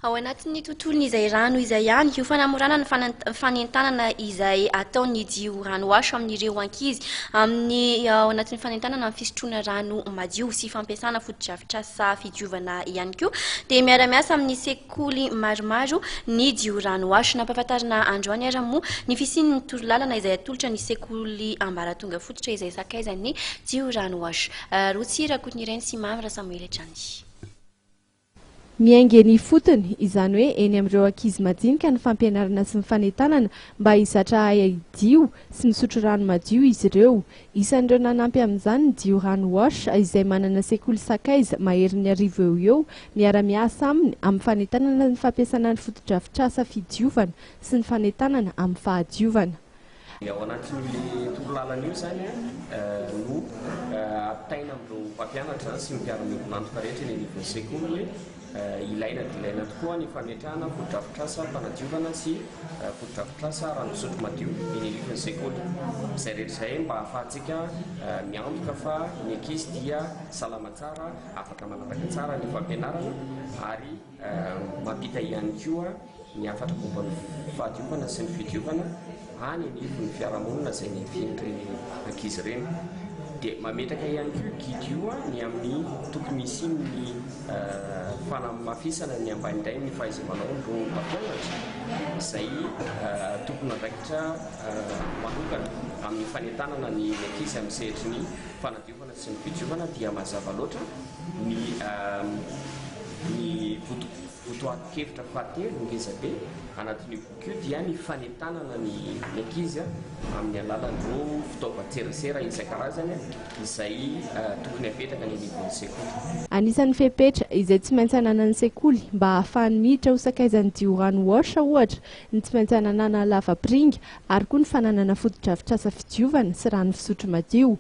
Ao anatin'ny tontolon'izay rano izay ihany io fanamorana ny fanentanana izay ataon'ny Diorano Wash amin'ireo ankizy amin'ny ao anatin'ny fanentanana ny fisotroana rano madio sy fampiasana fotodrafitrasa fidiovana ihany koa dia miara-miasa amin'ny sekoly maromaro ny Diorano Wash. Nampahafantarina androany ara moa ny fisin'ny torolalana izay atolotra ny sekoly ambaratonga fototra izay sakaizan'ny Diorano Wash. Rotsira kotin'ireny sy mamra Samuel Trany. Miainga ny fotony izany hoe eny amin'ireo ankizy madinika ny fampianarana sy ny fanentanana mba hizatra aidio sy misotro rano madio izy ireo. Isan'ireo nanampy amin'izany ny Diorano Wash izay manana sekoly sakaiza maherin'ny arivo eo miara-miasa aminy amin'ny fanentanana ny fampiasana ny fotodrafitrasa fidiovana sy ny fanentanana amin'ny fahadiovana. Ao anatin'ilay torolalana io zany no apitaina amin'ireo mpampianatra sy ny mpiara-miombonantoka rehetra eny anivon'ny sekoly hoe ilaina tokoa ny fametrahana fotodrafitrasa fanadiovana sy fotodrafitrasa rano fisotro madio eny anivon'ny sekoly. Izay rehetra izay mba ahafahantsika miantoka fa ny ankizy dia salama tsara, afaka manaraka tsara ny fampianarana ary mampita ihany koa ny afatra momban'ny fahadiovana sy ny fidiovana any anivon'ny fiarahamonina izay ny fian'ireny ankizy ireny. Dia mametraka ihany koa gidy io ny amin'ny tokony isian'ny fanamafisana ny ambanidrainy ny fahaiza-manao ny mpampianatra izay tokony andraikitra manokana amin'ny fanentanana ny ankizy amin'ny sehitry ny fanadiovana sy ny fidiovana dia mazava loatra ny votoatin-kevitra fahatelo ngezabe anatin'io boky io dia ny fanentanana ny ankizy amin'ny alalan'ireo fitaovan-tserasera isan-karazany izay tokony apetraka ny anivon'ny sekoly. Anisan'ny fepetra izay tsy maintsy ananan'ny sekoly mba ahafahany miditra ho sakaizan'ny Diorano Wash ohatra ny tsy maintsy ananana lavapiringa ary koa ny fananana fotodrafitrasa fidiovana sy rano fisotro madio.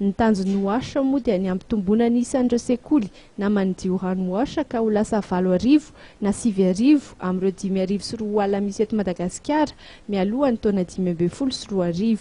Ny tanjon'ny Wash moa dia ny ampitomboana isan'ireo sekoly naman'ny Diorano Wash ka ho lasa 8 arivo na 9 arivo amin'ireo 5 arivo sy 4 alina misy eto Madagasikara mialoha ny taona 2024.